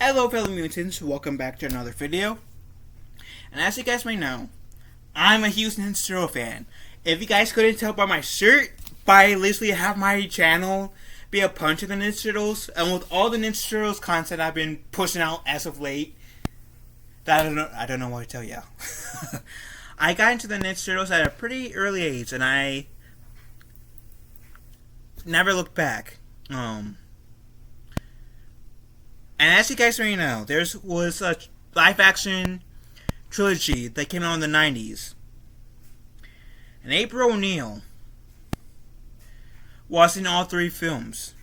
Hello fellow mutants, welcome back to another video. And as you guys may know, I'm a huge Ninja Turtle fan. If you guys couldn't tell by my shirt, I literally have my channel be a punch of the Ninja Turtles, and with all the Ninja Turtles content I've been pushing out as of late, I don't know what to tell you. I got into the Ninja Turtles at a pretty early age, and I never looked back. And as you guys already know, there was a live-action trilogy that came out in the 90s. And April O'Neil was in all three films.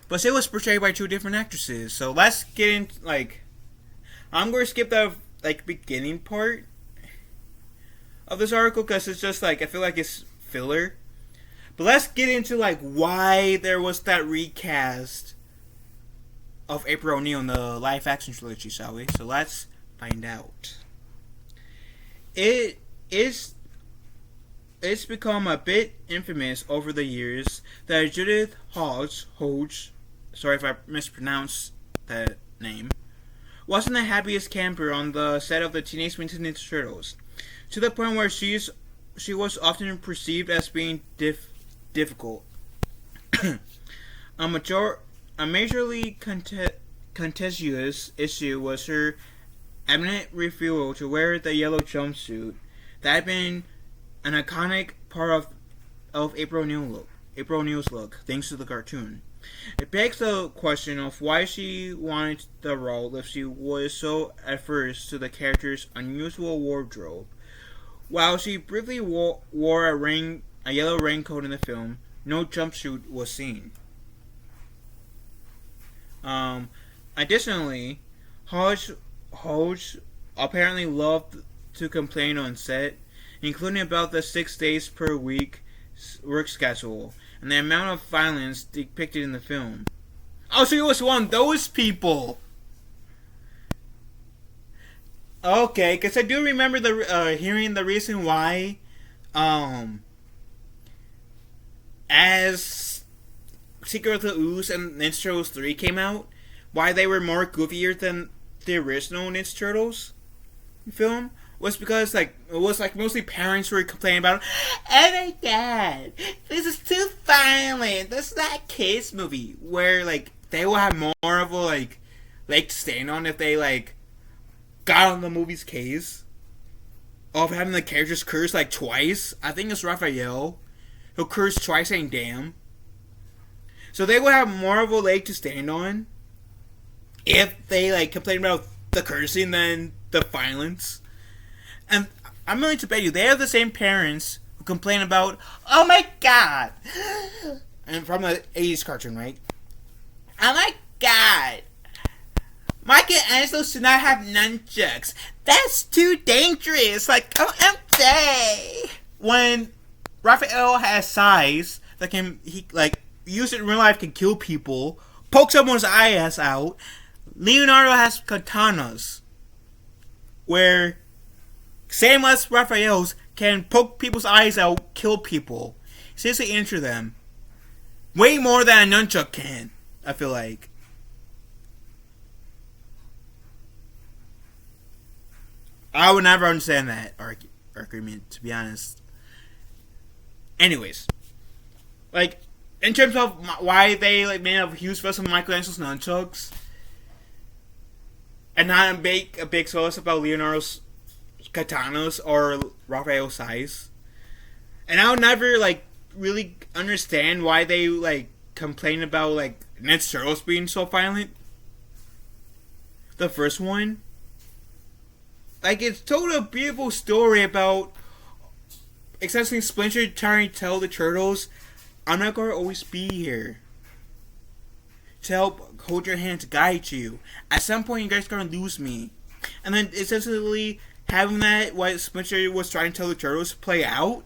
But she was portrayed by two different actresses. So let's get into, I'm going to skip the, beginning part of this article because it's just, I feel like it's filler. But let's get into, why there was that recast of April O'Neil in the live-action trilogy, shall we? So let's find out. It's become a bit infamous over the years that Judith Hodge, sorry if I mispronounced that name, wasn't the happiest camper on the set of the Teenage Mutant Ninja Turtles, to the point where she was often perceived as being difficult. A majorly contentious issue was her eminent refusal to wear the yellow jumpsuit that had been an iconic part of April O'Neil's look, thanks to the cartoon. It begs the question of why she wanted the role if she was so adverse to the character's unusual wardrobe. While she briefly wore a yellow raincoat in the film, no jumpsuit was seen. Additionally, Hodge apparently loved to complain on set, including about the 6 days per week work schedule and the amount of violence depicted in the film. Oh, so he was one of those people! Okay, because I do remember hearing the reason why, as Secret of the Ooze and Ninja Turtles 3 came out, why they were more goofier than the original Ninja Turtles film was because it was mostly parents who were complaining about, oh my god, this is too violent, this is not a kids movie, where they will have more of a leg to stand on if they got on the movie's case of having the characters curse twice. I think it's Raphael who cursed twice saying damn. So they will have more of a leg to stand on if they complain about the cursing than the violence. And I'm willing to bet you they are the same parents who complain about, oh my god, and from the 80s cartoon, right? Oh my god, Michelangelo should not have nunchucks. That's too dangerous. OMG. When Raphael has size that use it in real life, can kill people, poke someone's eyes out. Leonardo has katanas, where same as Raphael's, can poke people's eyes out, kill people, seriously injure them, way more than a nunchuck can. I feel like. I would never understand that argument, to be honest. Anyways, in terms of why they made a huge fuss of Michelangelo's nunchucks, and not make a big fuss about Leonardo's katanas or Raphael's size, and I'll never really understand why they complain about Ninja Turtles being so violent. The first one, it's told a beautiful story about essentially Splinter trying to tell the Turtles, I'm not going to always be here to help hold your hand to guide you. At some point, you guys are going to lose me. And then essentially having that, what Splinter was trying to tell the Turtles, play out.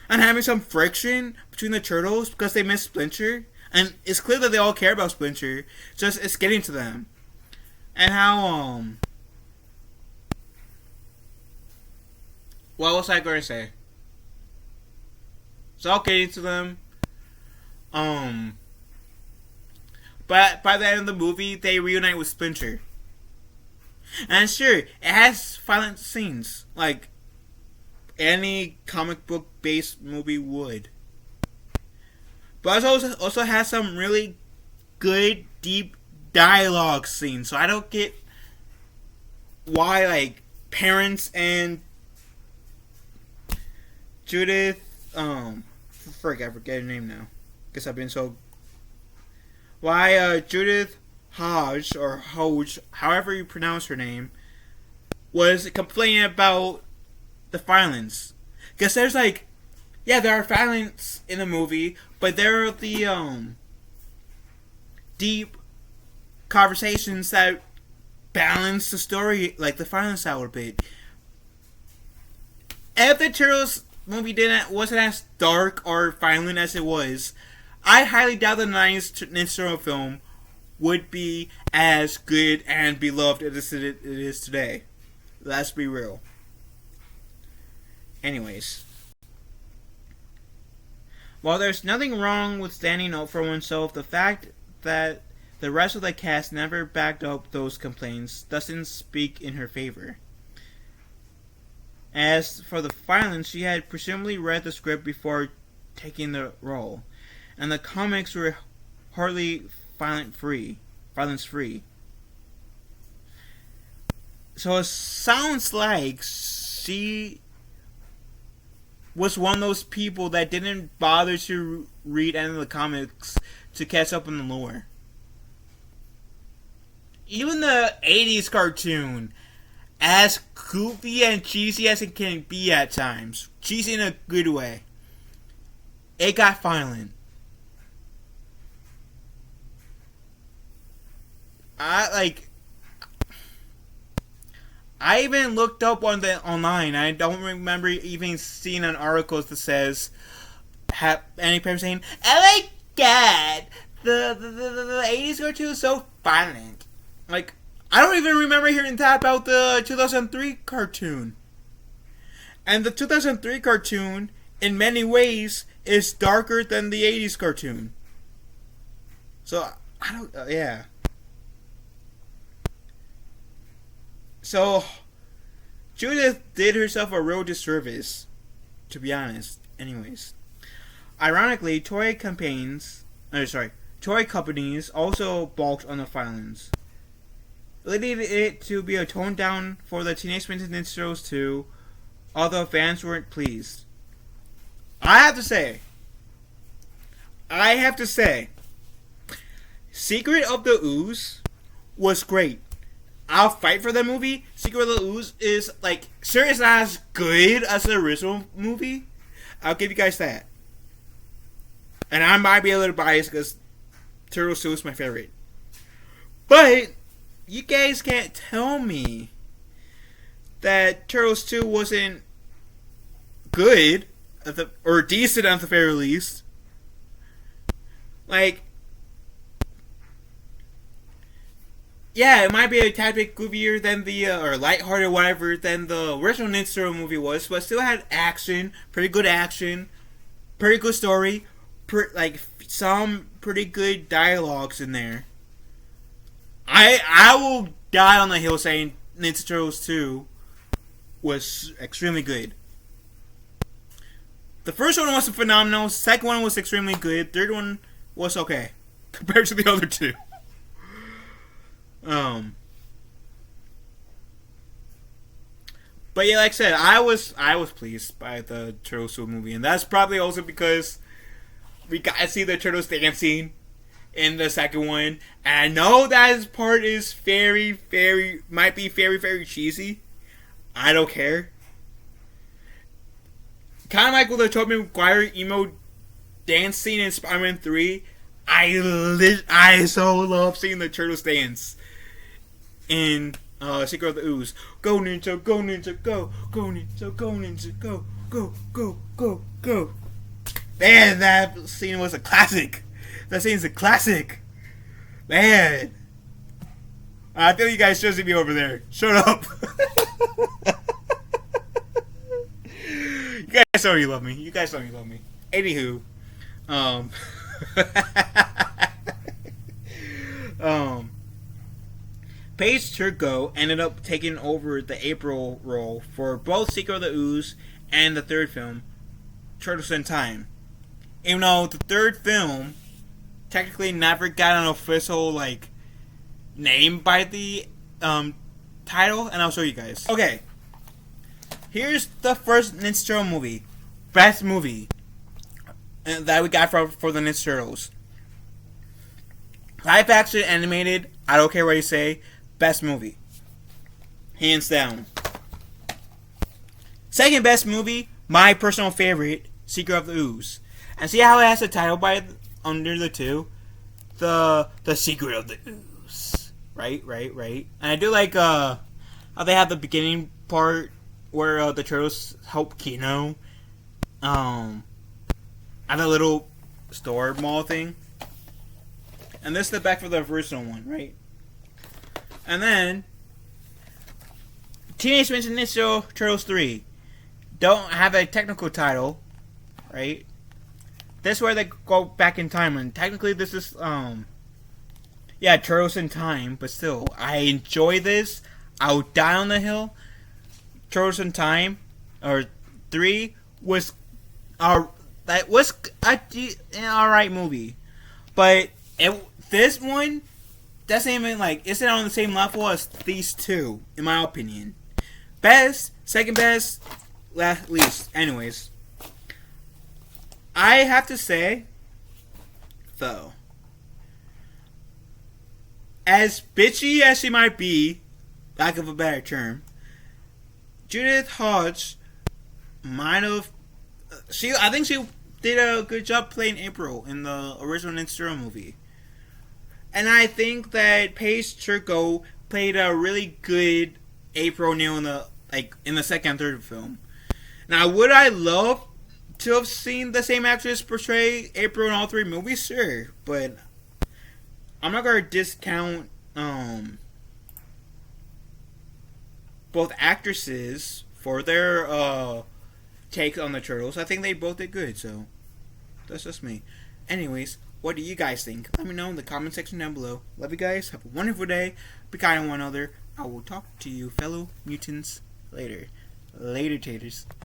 And having some friction between the Turtles because they miss Splinter. And it's clear that they all care about Splinter. Just it's getting to them. And how, what was I going to say? It's all getting to them. But by the end of the movie, they reunite with Splinter. And sure, it has violent scenes, like any comic book based movie would. But it also has some really good, deep dialogue scenes. So I don't get why, like, parents and Judith, I forget her name now. Guess I've been so. Why Judith Hodge, or Hodge, however you pronounce her name, was complaining about the violence. Because there's like, yeah, there are violence in the movie, but there are the deep conversations that balance the story, like the violence out a bit. If the Turtles movie wasn't as dark or violent as it was, I highly doubt the 90s Ninja Turtle film would be as good and beloved as it is today. Let's be real. Anyways. While there's nothing wrong with standing up for oneself, the fact that the rest of the cast never backed up those complaints doesn't speak in her favor. As for the violence, she had presumably read the script before taking the role, and the comics were hardly violence free. So it sounds like she was one of those people that didn't bother to read any of the comics to catch up on the lore. Even the 80s cartoon, as goofy and cheesy as it can be at times, cheesy in a good way, it got violent. I even looked up online. I don't remember even seeing an article that says, any parents saying, "Oh my god, the 80s cartoon is so violent." Like, I don't even remember hearing that about the 2003 cartoon. And the 2003 cartoon, in many ways, is darker than the 80s cartoon. So, yeah. So, Judith did herself a real disservice, to be honest. Anyways. Ironically, toy companies also balked on the violence, leading it to be a tone down for the Teenage Mutant Ninja Turtles 2, although fans weren't pleased. I have to say, Secret of the Ooze was great. I'll fight for the movie. Secret of the Ooze is, like, sure it's not as good as the original movie. I'll give you guys that. And I might be a little biased because Turtles 2 is my favorite. But you guys can't tell me that Turtles 2 wasn't good, or decent at the very least. Like, yeah, it might be a tad bit goofier than or lighthearted or whatever than the original Ninja Turtle movie was, but still had action, pretty good story, some pretty good dialogues in there. I will die on the hill saying Ninja Turtles 2 was extremely good. The first one was phenomenal, second one was extremely good, third one was okay compared to the other two. But yeah, like I said, I was pleased by the Turtles 2 movie, and that's probably also because we got to see the Turtles dancing in the second one. And I know that part is might be very, very cheesy. I don't care. Kind of like with the Tobey Maguire emo dance scene in Spider-Man 3. I so love seeing the Turtles dance in Secret of the Ooze. Go ninja, go ninja, go. Go ninja, go ninja, go. Go, go, go, go. Man, that scene was a classic. That scene's a classic. Man. I feel you guys stressing me over there. Shut up. You guys know you love me. Anywho. Um, Paige Turco ended up taking over the April role for both Secret of the Ooze and the third film, Turtles in Time. Even though the third film technically never got an official name by the title, and I'll show you guys. Okay, here's the first Ninja Turtle movie, best movie that we got for the Ninja Turtles. Live action animated, I don't care what you say, best movie, hands down. Second best movie, my personal favorite, Secret of the Ooze. And see how it has a title by under the two? The Secret of the Ooze. Right. And I do like how they have the beginning part where the turtles help Kino at the little store mall thing. And this is the back for the original one, right? And then Teenage Mutant Ninja Turtles 3 don't have a technical title, right? This is where they go back in time, and technically this is, Turtles in Time, but still, I enjoy this. I'll die on the hill. Turtles in Time, or 3, was, an alright movie. But, this one, doesn't even, isn't on the same level as these two, in my opinion. Best, second best, least. Anyways. I have to say, though, as bitchy as she might be, lack of a better term, Judith Hodge might have. I think she did a good job playing April in the original Ninja Turtle movie, and I think that Paige Turco played a really good April O'Neil in the second and third film. Now, would I love to have seen the same actress portray April in all three movies? Sure, but I'm not gonna discount both actresses for their take on the Turtles. I think they both did good, so that's just me. Anyways, what do you guys think? Let me know in the comment section down below. Love you guys. Have a wonderful day. Be kind to one another. I will talk to you fellow mutants later. Later, taters.